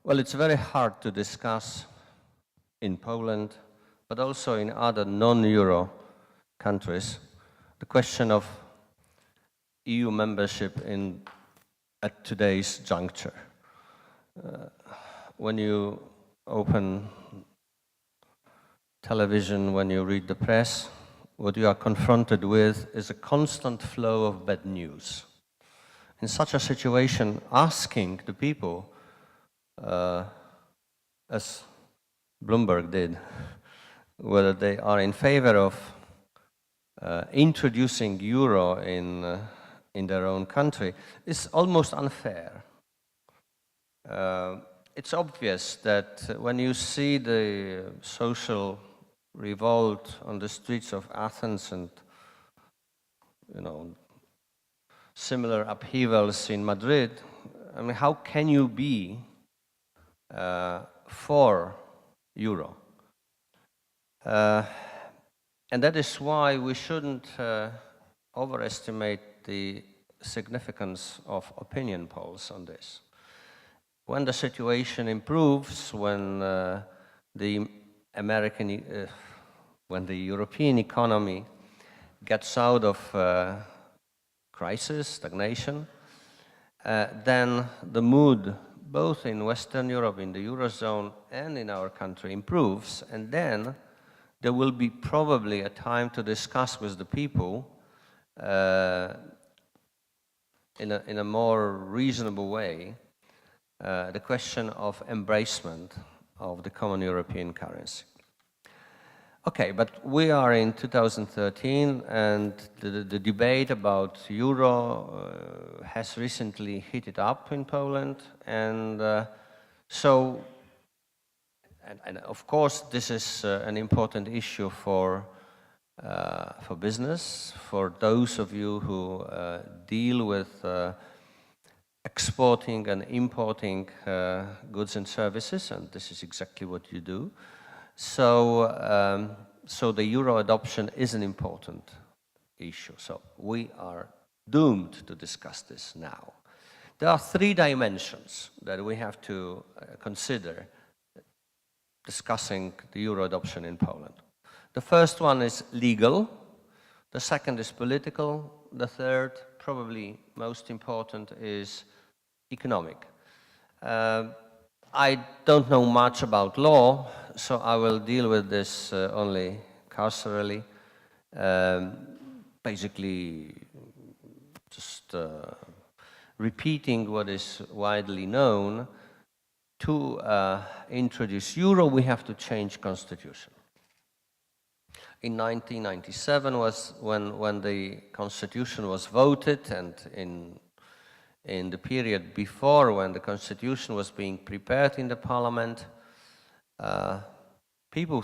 Well, it's very hard to discuss in Poland, but also in other non-Euro countries, the question of EU membership at today's juncture. When you open television, when you read the press, what you are confronted with is a constant flow of bad news. In such a situation, asking the people, as Bloomberg did, whether they are in favor of introducing euro in their own country is almost unfair. It's obvious that when you see the social revolt on the streets of Athens and, similar upheavals in Madrid, I mean, how can you be for euro? And that is why we shouldn't overestimate the significance of opinion polls on this. When the situation improves, when the European economy gets out of crisis, stagnation, then the mood, both in Western Europe, in the Eurozone, and in our country improves, and then there will be probably a time to discuss with the people in a more reasonable way the question of embracement of the common European currency. Okay, but we are in 2013 and the debate about euro has recently heated up in Poland, and and of course this is an important issue for business, for those of you who deal with exporting and importing goods and services, and this is exactly what you do. So the euro adoption is an important issue. So we are doomed to discuss this now. There are three dimensions that we have to consider discussing the euro adoption in Poland. The first one is legal, the second is political, the third, probably most important, is economic. I don't know much about law, so I will deal with this only cursorily. Basically, just repeating what is widely known. To introduce euro, we have to change constitution. In 1997 was when the constitution was voted, and in the period before, when the constitution was being prepared in the parliament, people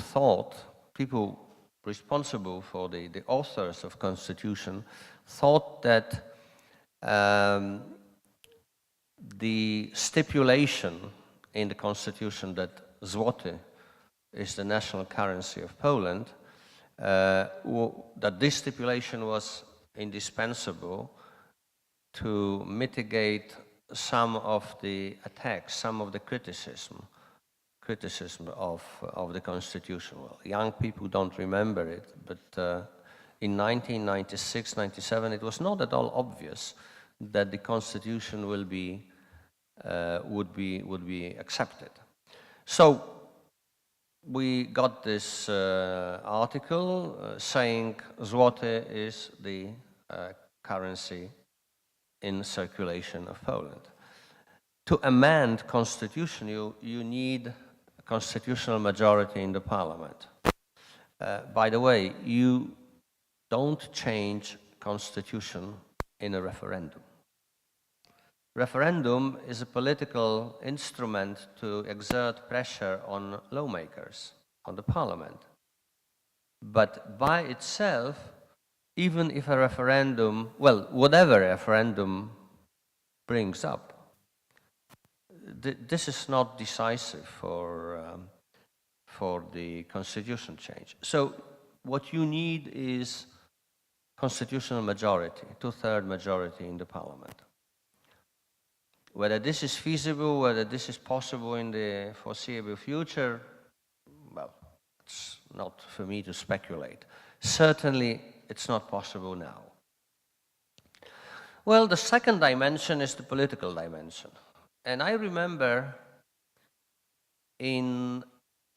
responsible for the authors of constitution thought that the stipulation in the constitution that zloty is the national currency of Poland, that this stipulation was indispensable to mitigate some of the attacks, some of the criticism of the constitution. Well, young people don't remember it, but in 1996, 97, it was not at all obvious that the constitution would be accepted. So we got this article saying zloty is the currency in circulation of Poland. To amend constitution, you need a constitutional majority in the parliament. By the way, you don't change constitution in a referendum. Referendum is a political instrument to exert pressure on lawmakers, on the parliament. But by itself, even if a referendum, well, whatever referendum brings up, this is not decisive for the constitution change. So what you need is constitutional majority, two-thirds majority in the parliament. Whether this is feasible, whether this is possible in the foreseeable future, well, it's not for me to speculate. Certainly, it's not possible now. Well, the second dimension is the political dimension. And I remember in,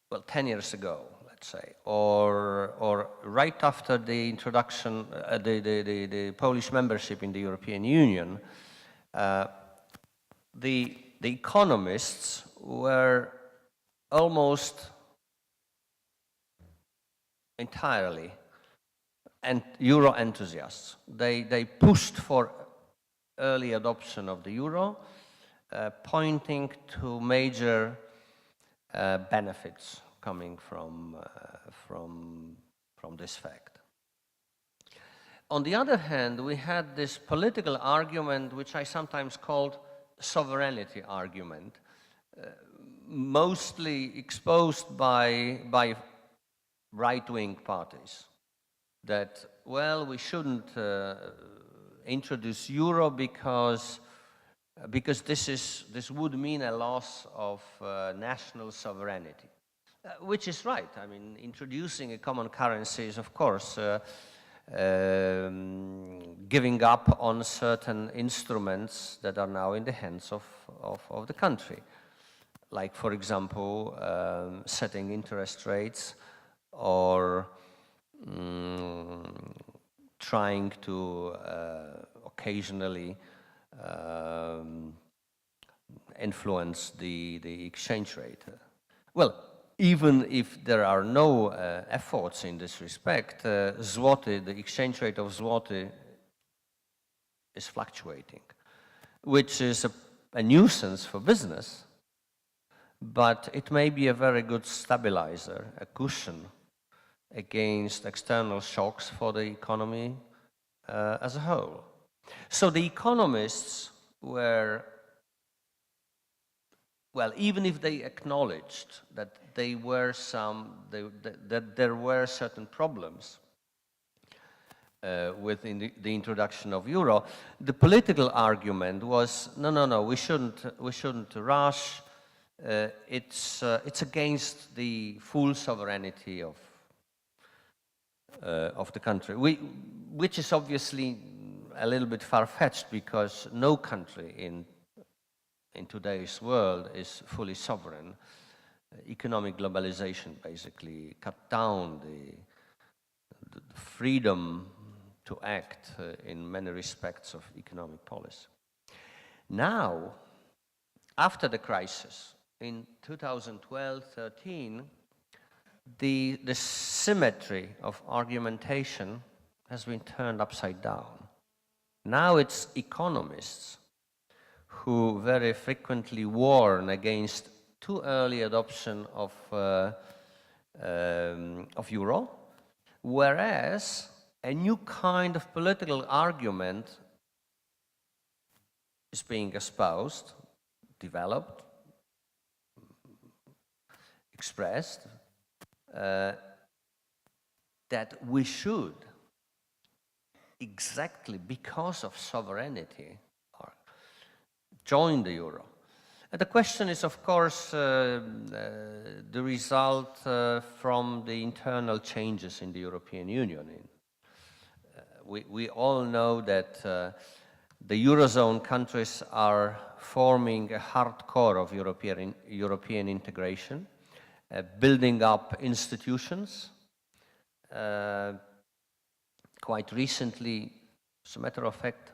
well, 10 years ago, let's say, or right after the introduction, the Polish membership in the European Union, the economists were almost entirely Euro enthusiasts. They pushed for early adoption of the euro, pointing to major benefits coming from this fact. On the other hand, we had this political argument, which I sometimes called sovereignty argument, mostly exposed by right-wing parties, that, well, we shouldn't introduce euro because this would mean a loss of national sovereignty, which is right. I mean, introducing a common currency is, of course, giving up on certain instruments that are now in the hands of the country, like, for example, setting interest rates, or trying to occasionally influence the exchange rate. Well, even if there are no efforts in this respect, zloty, the exchange rate of zloty is fluctuating, which is a nuisance for business, but it may be a very good stabilizer, a cushion against external shocks for the economy as a whole. So the economists were, well, even if they acknowledged that that there were certain problems with the introduction of euro, the political argument was, no, we shouldn't rush. It's against the full sovereignty of the country, which is obviously a little bit far-fetched, because no country in today's world is fully sovereign. Economic globalization basically cut down the freedom to act in many respects of economic policy. Now, after the crisis in 2012-13, the symmetry of argumentation has been turned upside down. Now it's economists who very frequently warn against too early adoption of euro, whereas a new kind of political argument is being espoused, developed, expressed, that we should, exactly because of sovereignty, join the euro. And the question is, of course, the result from the internal changes in the European Union. We all know that the Eurozone countries are forming a hard core of European integration, building up institutions. Quite recently, as a matter of fact,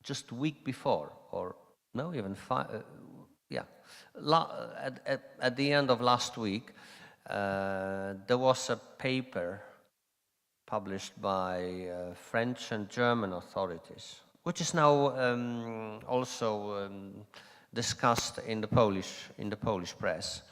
just a week before, or no, even at the end of last week, there was a paper published by French and German authorities, which is now also discussed in the Polish press.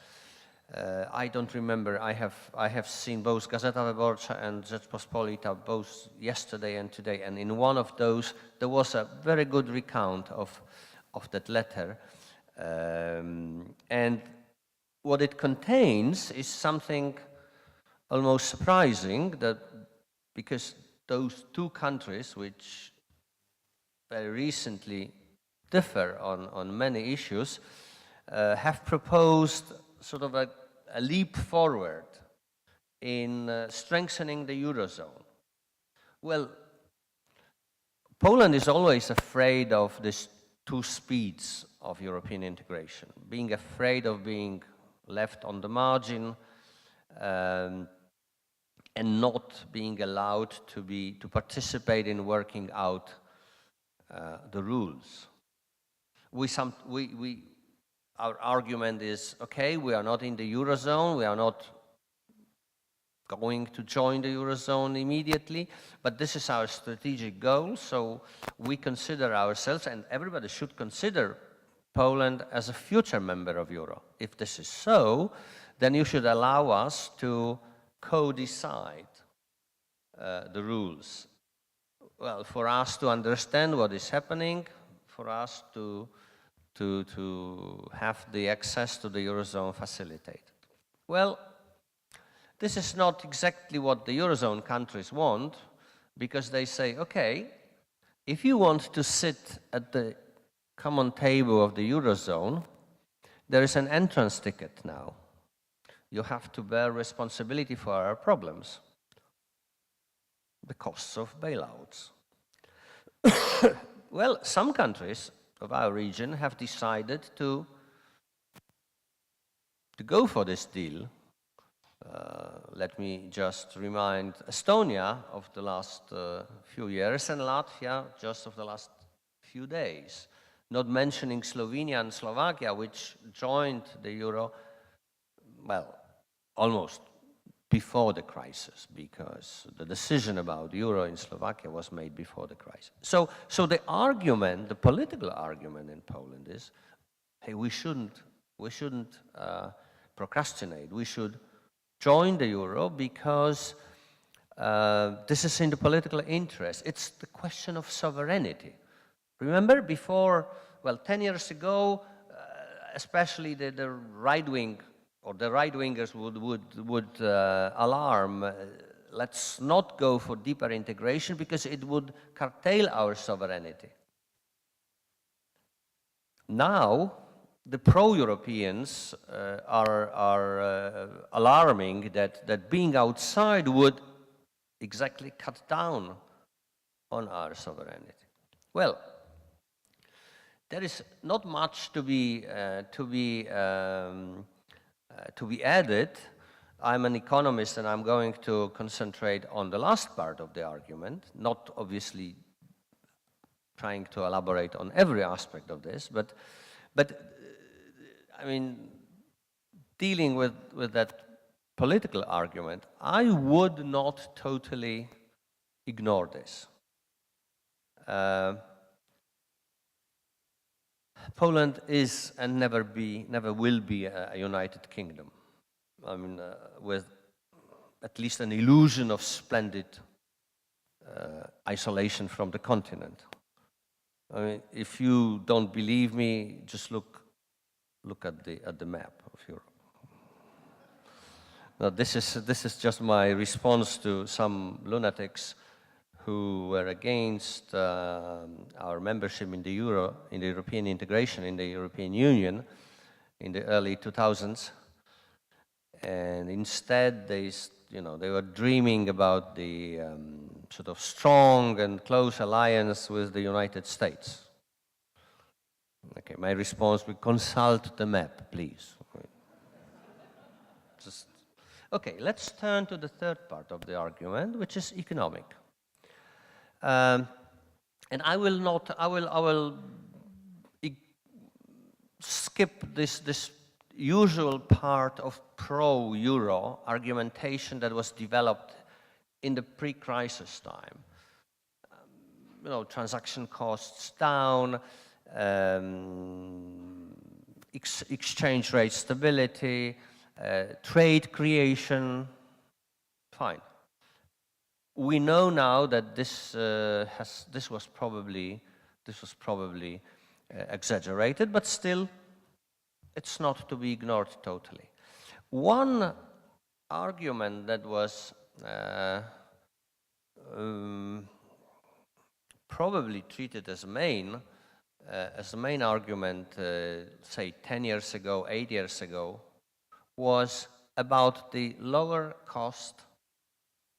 I don't remember. I have seen both Gazeta Wyborcza and Rzeczpospolita both yesterday and today, and in one of those there was a very good recount of that letter, and what it contains is something almost surprising, that because those two countries, which very recently differ on many issues, have proposed sort of a leap forward in strengthening the Eurozone. Well, Poland is always afraid of these two speeds of European integration, being afraid of being left on the margin and not being allowed to participate in working out the rules. Our argument is, okay, we are not in the Eurozone, we are not going to join the Eurozone immediately, but this is our strategic goal, so we consider ourselves, and everybody should consider Poland as a future member of Euro. If this is so, then you should allow us to co-decide the rules. Well, for us to understand what is happening, for us to have the access to the Eurozone facilitated. Well, this is not exactly what the Eurozone countries want, because they say, okay, if you want to sit at the common table of the Eurozone, there is an entrance ticket now. You have to bear responsibility for our problems, the costs of bailouts. Well, some countries of our region have decided to go for this deal. Let me just remind Estonia of the last few years and Latvia just of the last few days, not mentioning Slovenia and Slovakia, which joined the euro, well, almost before the crisis, because the decision about euro in Slovakia was made before the crisis. So the argument, the political argument in Poland is, hey, we shouldn't procrastinate. We should join the euro because this is in the political interest. It's the question of sovereignty. Remember before, well, 10 years ago, especially the right wing or the right-wingers would alarm, let's not go for deeper integration because it would curtail our sovereignty. Now, the pro-Europeans are alarming that being outside would exactly cut down on our sovereignty. Well, there is not much to be added. I'm an economist and I'm going to concentrate on the last part of the argument, not obviously trying to elaborate on every aspect of this, but I mean, dealing with that political argument, I would not totally ignore this. Poland is and never will be a united kingdom. I mean, with at least an illusion of splendid isolation from the continent. I mean, if you don't believe me, just look at the map of Europe. Now, this is just my response to some lunatics who were against our membership in the euro, in the European integration, in the European Union in the early 2000s. And instead, they were dreaming about the sort of strong and close alliance with the United States. Okay, my response would consult the map, please. Okay, let's turn to the third part of the argument, which is economic. And I will skip this usual part of pro-euro argumentation that was developed in the pre-crisis time. Transaction costs down, exchange rate stability, trade creation, fine. We know now that this was probably exaggerated, but still, it's not to be ignored totally. One argument that was probably treated as main as the main argument, say 10 years ago, 8 years ago, was about the lower cost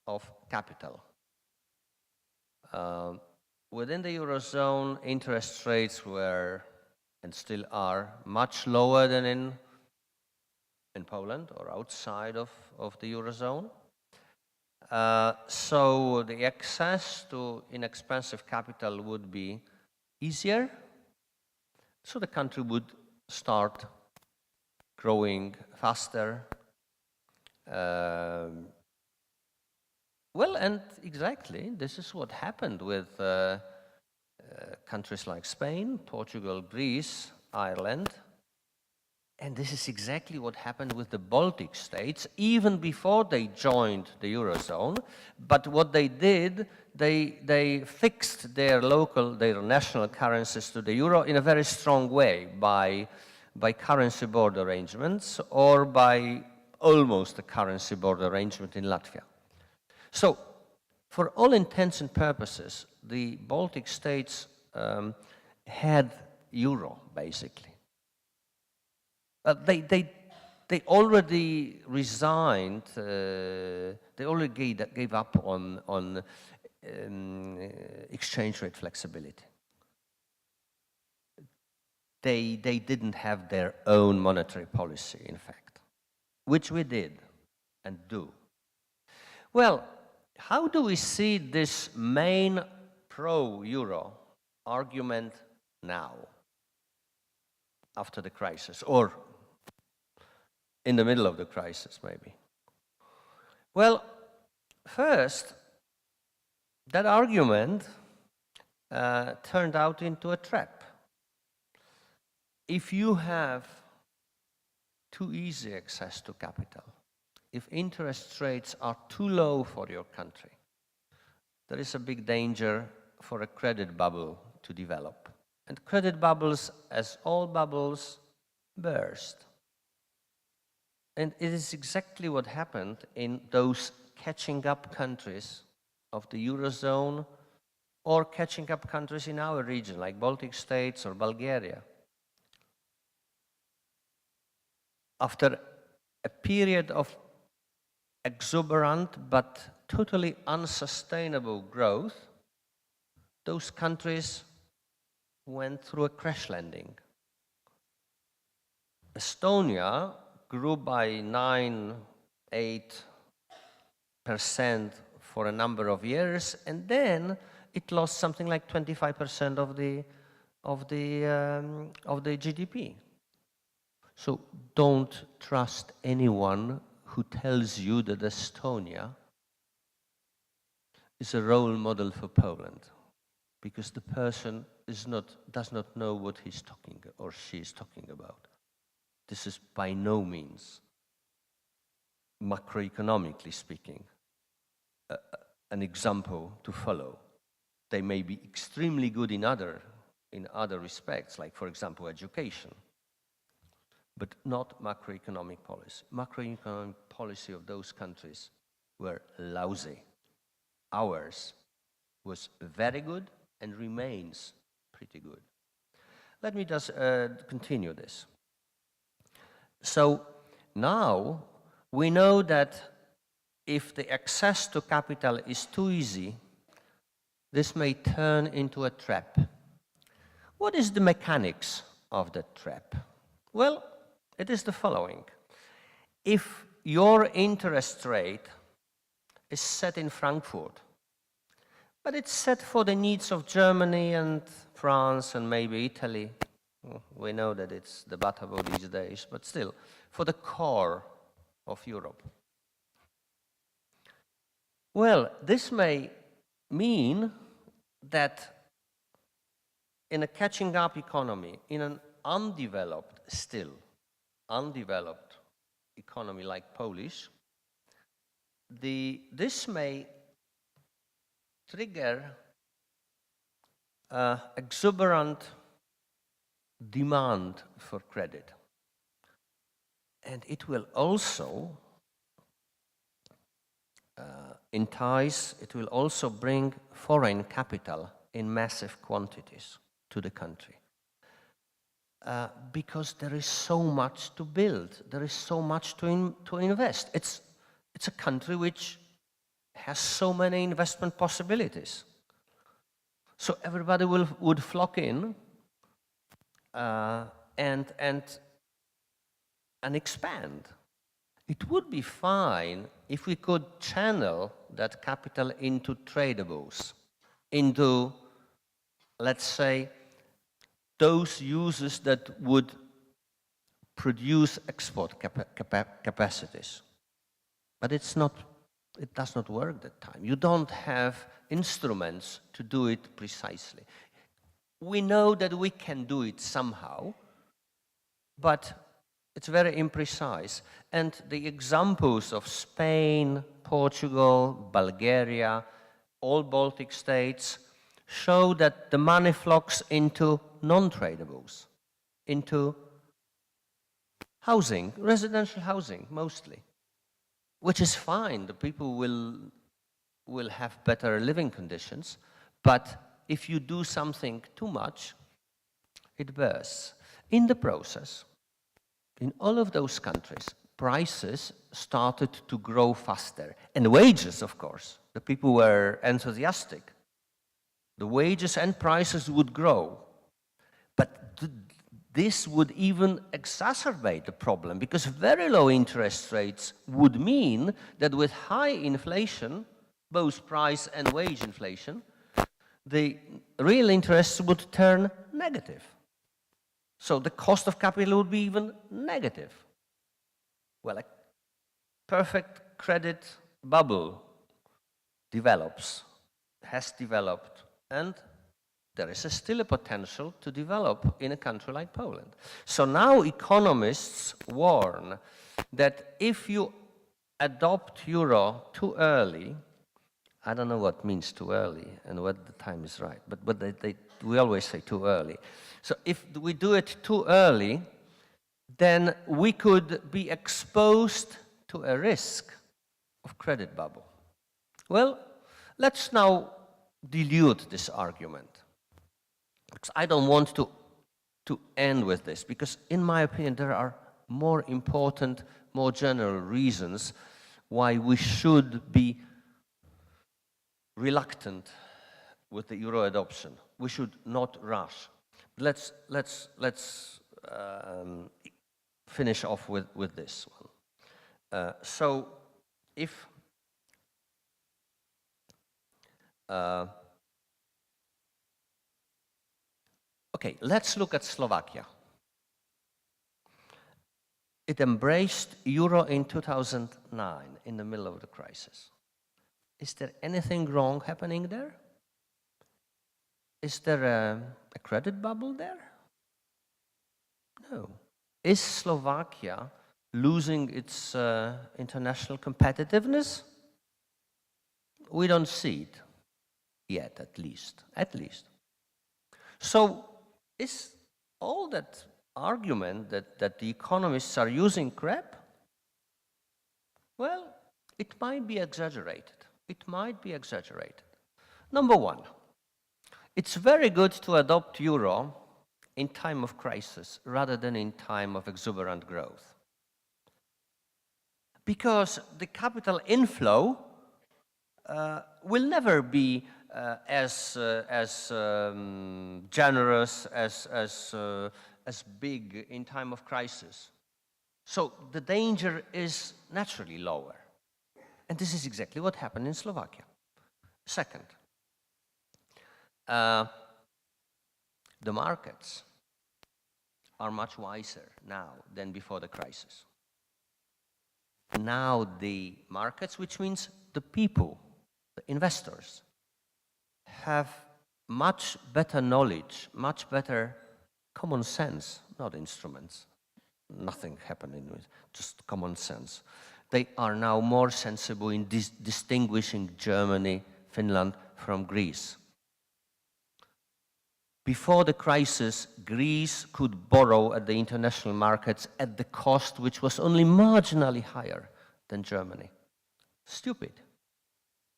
of capital. Within the Eurozone, interest rates were, and still are, much lower than in Poland or outside of the Eurozone. So the access to inexpensive capital would be easier, so the country would start growing faster. Well, and exactly, this is what happened with countries like Spain, Portugal, Greece, Ireland. And this is exactly what happened with the Baltic states, even before they joined the Eurozone. But what they did, they fixed their national currencies to the euro in a very strong way by currency board arrangements or by almost a currency board arrangement in Latvia. So, for all intents and purposes, the Baltic states had euro, basically. They already resigned. They already gave up on exchange rate flexibility. They didn't have their own monetary policy, in fact, which we did and do. Well, how do we see this main pro-euro argument now, after the crisis, or in the middle of the crisis, maybe? Well, first, that argument turned out into a trap. If you have too easy access to capital, if interest rates are too low for your country, there is a big danger for a credit bubble to develop. And credit bubbles, as all bubbles, burst. And it is exactly what happened in those catching up countries of the Eurozone or catching up countries in our region, like Baltic states or Bulgaria. After a period of exuberant but totally unsustainable growth, those countries went through a crash landing. Estonia grew by 9–8% for a number of years, and then it lost something like 25% of the GDP. So don't trust anyone who tells you that Estonia is a role model for Poland, because the person does not know what he's talking or she is talking about. This is by no means, macroeconomically speaking, an example to follow. They may be extremely good in other respects, like, for example, education, but not macroeconomic policy. Macroeconomic policy of those countries were lousy. Ours was very good and remains pretty good. Let me just continue this. So now we know that if the access to capital is too easy, this may turn into a trap. What is the mechanics of the trap? Well, it is the following. If your interest rate is set in Frankfurt, but it's set for the needs of Germany and France and maybe Italy, we know that it's debatable these days, but still, for the core of Europe. Well, this may mean that in a catching up economy, in an still undeveloped economy like Polish, this may trigger exuberant demand for credit. And it will also it will also bring foreign capital in massive quantities to the country. because there is so much to build, there is so much to invest. It's a country which has so many investment possibilities. So everybody would flock in and expand. It would be fine if we could channel that capital into tradables, into, let's say, those uses that would produce export capacities. But it does not work that time. You don't have instruments to do it precisely. We know that we can do it somehow, but it's very imprecise. And the examples of Spain, Portugal, Bulgaria, all Baltic states show that the money flocks into non-tradables, into housing, residential housing mostly, which is fine. The people will have better living conditions, but if you do something too much, it bursts. In the process, in all of those countries, prices started to grow faster. And wages, of course. The people were enthusiastic. The wages and prices would grow. But this would even exacerbate the problem, because very low interest rates would mean that with high inflation, both price and wage inflation, the real interest would turn negative. So the cost of capital would be even negative. Well, a perfect credit bubble has developed, and there is still a potential to develop in a country like Poland. So now economists warn that if you adopt euro too early, I don't know what means too early and what the time is right, but we always say too early. So if we do it too early, then we could be exposed to a risk of credit bubble. Well, let's now dilute this argument, because I don't want to end with this, because in my opinion there are more important, more general reasons why we should be reluctant with the euro adoption. We should not rush. Let's finish off with this one. So if okay, let's look at Slovakia. It embraced euro in 2009, in the middle of the crisis. Is there anything wrong happening there? Is there a credit bubble there? No. Is Slovakia losing its international competitiveness? We don't see it yet, at least. So is all that argument that the economists are using crap? Well, it might be exaggerated. Number one, it's very good to adopt euro in time of crisis rather than in time of exuberant growth. Because the capital inflow will never be as generous, as big in time of crisis. So the danger is naturally lower. And this is exactly what happened in Slovakia. Second, the markets are much wiser now than before the crisis. Now the markets, which means the people, the investors, have much better knowledge, much better common sense, not instruments, nothing happening with, just common sense. They are now more sensible in distinguishing Germany, Finland from Greece. Before the crisis, Greece could borrow at the international markets at the cost which was only marginally higher than Germany. Stupid.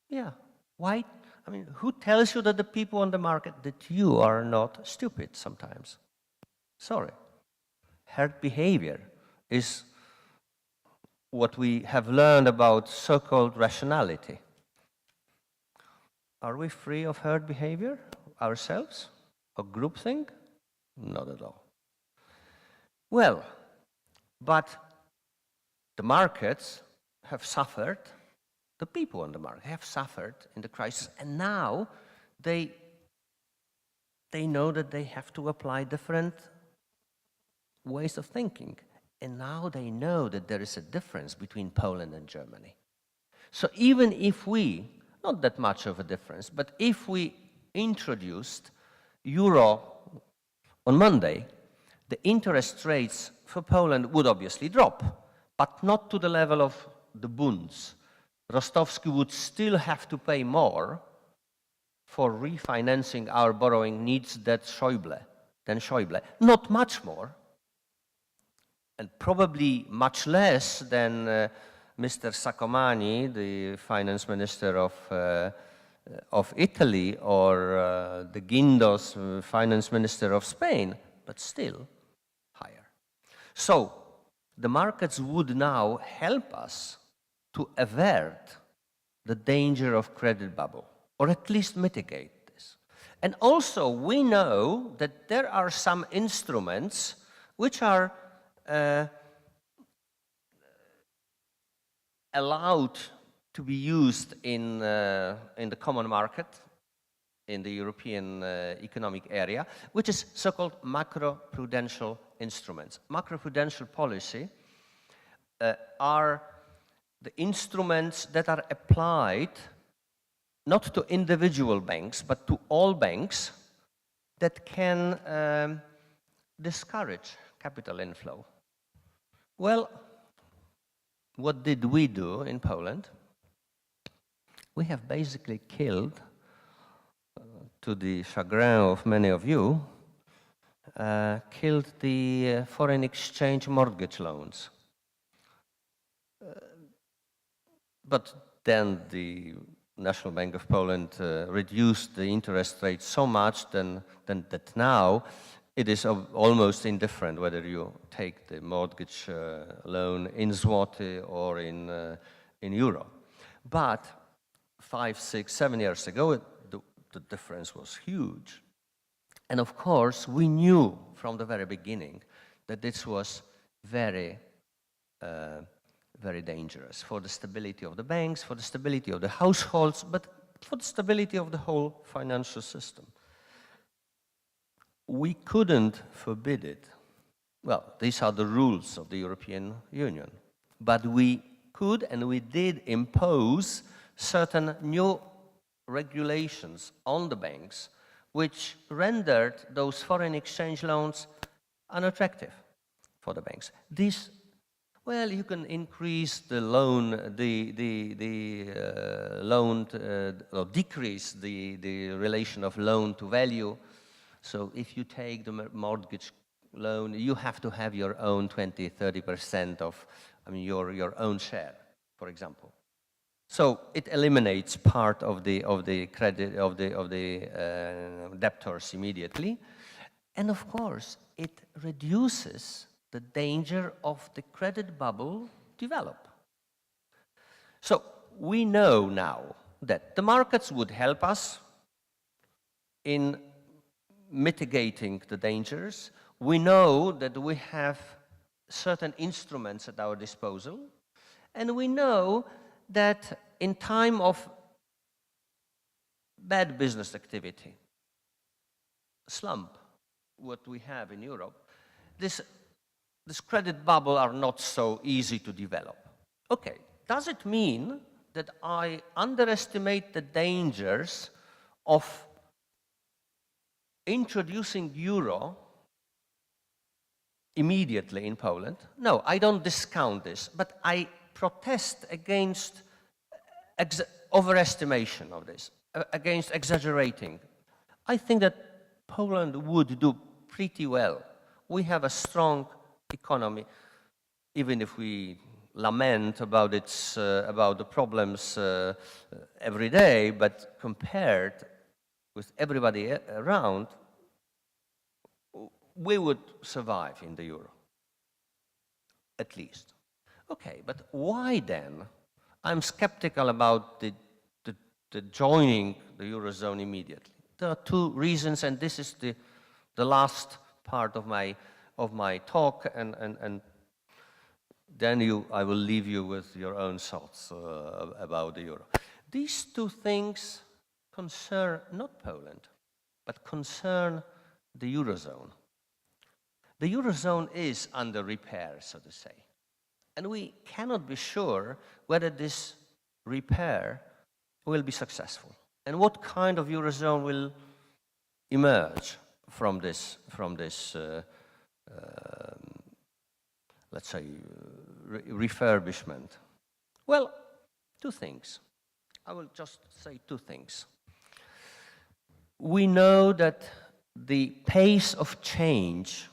Yeah. Why? I mean, who tells you that the people on the market, that you are not stupid sometimes? Sorry. herd behavior is what we have learned about so-called rationality. Are we free of herd behavior ourselves? Or groupthink? Not at all. Well, but the markets have suffered, the people on the market have suffered in the crisis, and now they know that they have to apply different ways of thinking. And now they know that there is a difference between Poland and Germany. So even if we, not that much of a difference, but if we introduced euro on Monday, the interest rates for Poland would obviously drop, but not to the level of the bunds. Rostowski would still have to pay more for refinancing our borrowing needs than Schäuble. Not much more, and probably much less than Mr. Saccomanni, the finance minister of Italy, or the Guindos, finance minister of Spain, but still higher. So the markets would now help us to avert the danger of credit bubble, or at least mitigate this. And also we know that there are some instruments which are allowed to be used in the common market, in the European economic area, which is so-called macroprudential instruments. Macroprudential policy are the instruments that are applied not to individual banks, but to all banks that can discourage capital inflow. Well, what did we do in Poland? We have basically killed, to the chagrin of many of you, killed the foreign exchange mortgage loans. But then the National Bank of Poland reduced the interest rate so much that now it is almost indifferent whether you take the mortgage loan in zloty or in euro. But 5, 6, 7 years ago, the difference was huge. And of course, we knew from the very beginning that this was very, very dangerous for the stability of the banks, for the stability of the households, but for the stability of the whole financial system. We couldn't forbid it. Well, these are the rules of the European Union. But we could and we did impose certain new regulations on the banks which rendered those foreign exchange loans unattractive for the banks. This, well, you can increase the loan, or decrease the relation of loan to value. So if you take the mortgage loan, you have to have your own 20-30% of, your own share, for example. So it eliminates part of the credit of the debtors immediately, and of course it reduces the danger of the credit bubble develop. So we know now that the markets would help us in mitigating the dangers. We know that we have certain instruments at our disposal, and we know that in time of bad business activity, slump, what we have in Europe, this credit bubble are not so easy to develop. Okay, does it mean that I underestimate the dangers of introducing euro immediately in Poland? No, I don't discount this, but I protest against overestimation of this, against exaggerating. I think that Poland would do pretty well. We have a strong economy, even if we lament about about the problems every day, but compared with everybody around, we would survive in the euro. at least. Okay, but why then? I'm skeptical about the joining the Eurozone immediately. There are two reasons, and this is the last part of my talk, and then I will leave you with your own thoughts about the Euro. These two things concern not Poland, but concern the Eurozone. The Eurozone is under repair, so to say. And we cannot be sure whether this repair will be successful and what kind of Eurozone will emerge from this let's say, refurbishment. Well, two things. I will just say two things. We know that the pace of change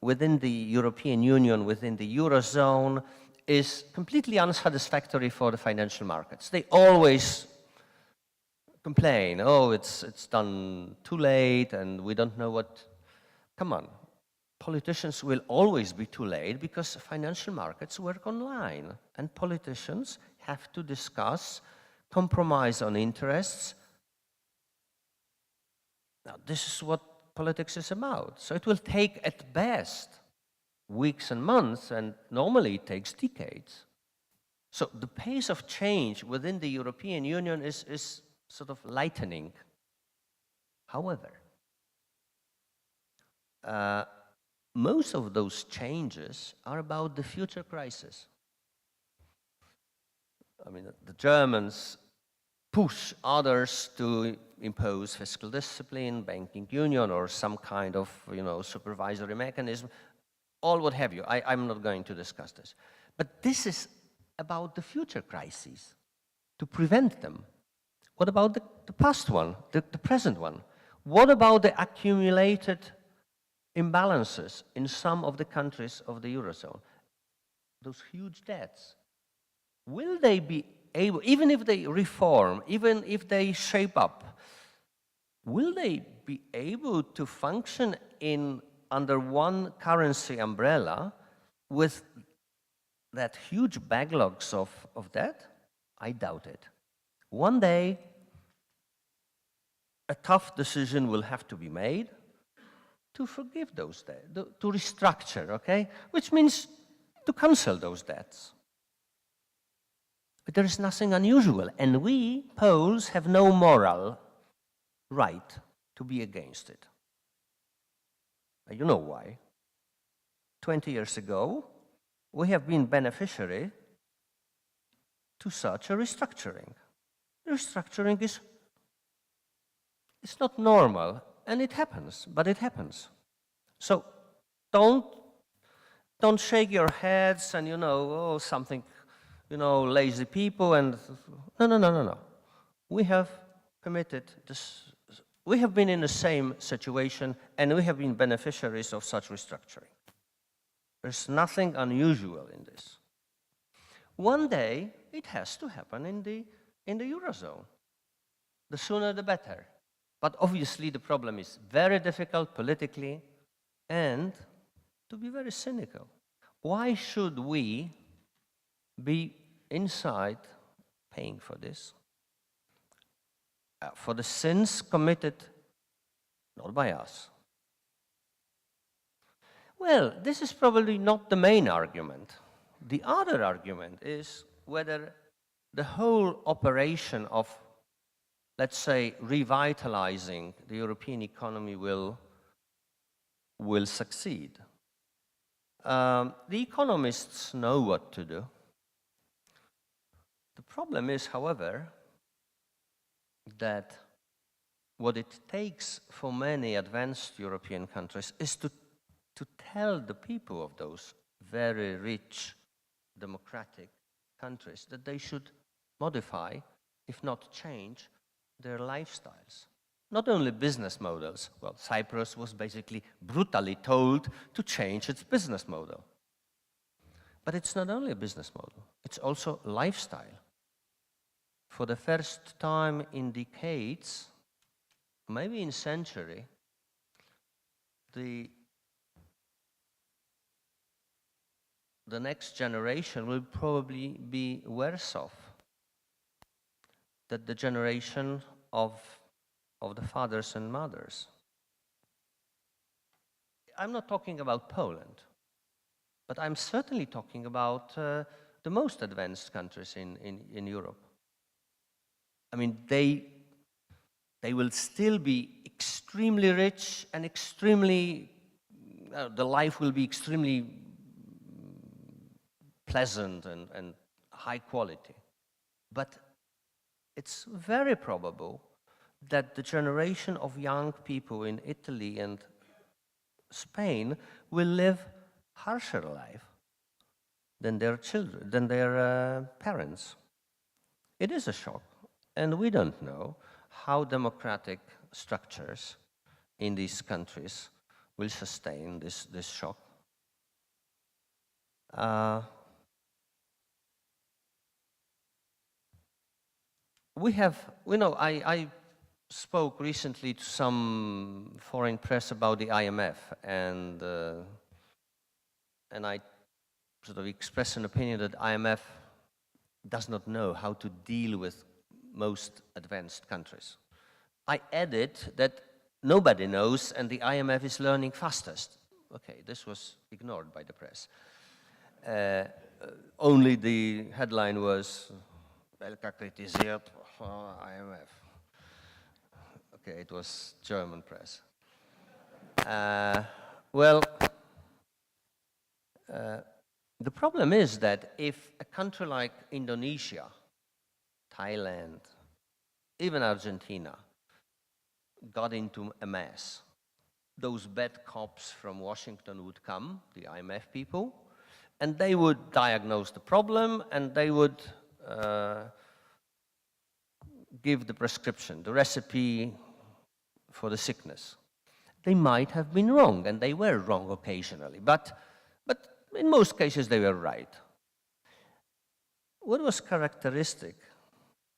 within the European Union, within the Eurozone, is completely unsatisfactory for the financial markets. They always complain, oh, it's done too late and we don't know what. Come on, politicians will always be too late because financial markets work online and politicians have to discuss, compromise on interests. Now, this is what politics is about. So it will take at best weeks and months, and normally it takes decades. So the pace of change within the European Union is sort of lightening. However, most of those changes are about the future crisis. I mean, the Germans push others to impose fiscal discipline, banking union, or some kind of, supervisory mechanism, all what have you. I'm not going to discuss this. But this is about the future crises, to prevent them. What about the past one, the present one? What about the accumulated imbalances in some of the countries of the Eurozone? Those huge debts. Will they be able, even if they reform, even if they shape up, will they be able to function under one currency umbrella with that huge backlogs of debt? I doubt it. One day, a tough decision will have to be made to forgive those debts, to restructure, okay? Which means to cancel those debts. But there is nothing unusual, and we, Poles, have no moral right to be against it. You know why. 20 years ago, we have been beneficiary to such a restructuring. Restructuring is not normal, and it happens, but it happens. So don't shake your heads and, something, lazy people and, no. We have committed this. We have been in the same situation, and we have been beneficiaries of such restructuring. There's nothing unusual in this. One day, it has to happen in the Eurozone. The sooner, the better. But obviously, the problem is very difficult politically, and to be very cynical. Why should we be inside paying for this? For the sins committed not by us. Well, this is probably not the main argument. The other argument is whether the whole operation of, let's say, revitalizing the European economy will succeed. The economists know what to do. The problem is, however, that what it takes for many advanced European countries is to tell the people of those very rich democratic countries that they should modify, if not change, their lifestyles. Not only business models. Well, Cyprus was basically brutally told to change its business model. But it's not only a business model, it's also lifestyle. For the first time in decades, maybe in century, the the next generation will probably be worse off than the generation of the fathers and mothers. I'm not talking about Poland, but I'm certainly talking about the most advanced countries in Europe. I mean, they will still be extremely rich and extremely, the life will be extremely pleasant and high quality. But it's very probable that the generation of young people in Italy and Spain will live harsher life than their children, than their parents. It is a shock, and we don't know how democratic structures in these countries will sustain this shock. I spoke recently to some foreign press about the IMF, and I sort of expressed an opinion that IMF does not know how to deal with most advanced countries. I added that nobody knows, and the IMF is learning fastest. Okay, this was ignored by the press. Only the headline was, Belka kritisiert IMF. Okay, it was German press. The problem is that if a country like Indonesia, Thailand, even Argentina got into a mess, those bad cops from Washington would come, the IMF people, and they would diagnose the problem, and they would give the prescription, the recipe for the sickness. They might have been wrong, and they were wrong occasionally, but in most cases they were right. What was characteristic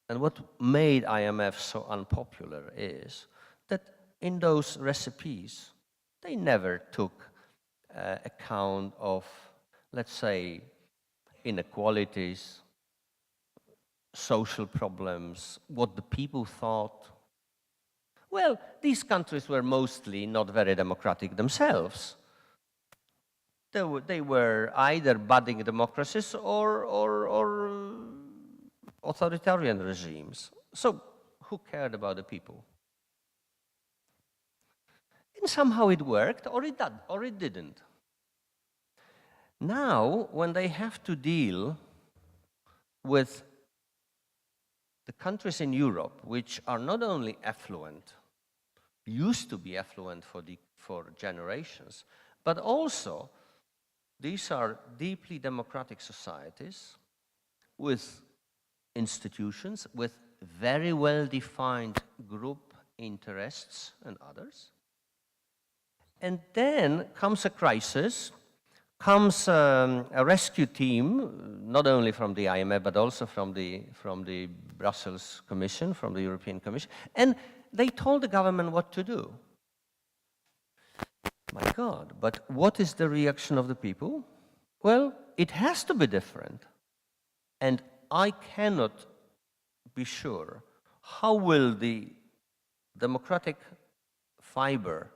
and what made IMF so unpopular is that in those recipes, they never took account of, let's say, inequalities, social problems, what the people thought. Well, these countries were mostly not very democratic themselves. They were either budding democracies or authoritarian regimes. So who cared about the people? And somehow it worked, or it didn't. Now, when they have to deal with the countries in Europe, which are not only affluent, used to be affluent for generations, but also these are deeply democratic societies with institutions, with very well-defined group interests and others. And then comes a crisis, comes a rescue team, not only from the IMF, but also from the Brussels Commission, from the European Commission, and they told the government what to do. My God, but what is the reaction of the people? Well, it has to be different. And I cannot be sure how will the democratic fiber,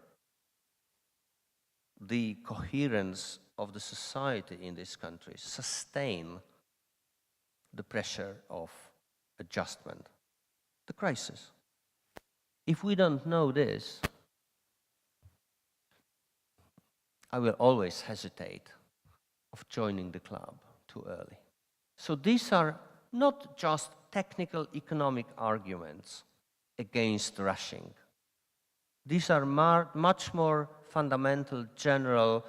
the coherence of the society in this country sustain the pressure of adjustment, the crisis. If we don't know this, I will always hesitate of joining the club too early. So these are not just technical economic arguments against rushing. These are much more fundamental, general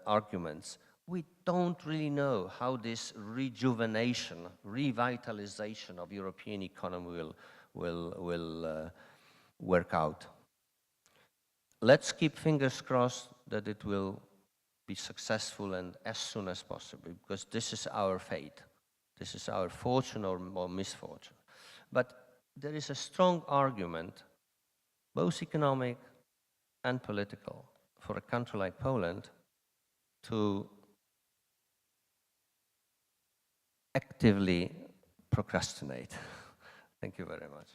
arguments. We don't really know how this rejuvenation, revitalization of European economy will work out. Let's keep fingers crossed that it will be successful and as soon as possible, because this is our fate. This is our fortune or misfortune. But there is a strong argument, both economic and political, for a country like Poland to actively procrastinate. Thank you very much.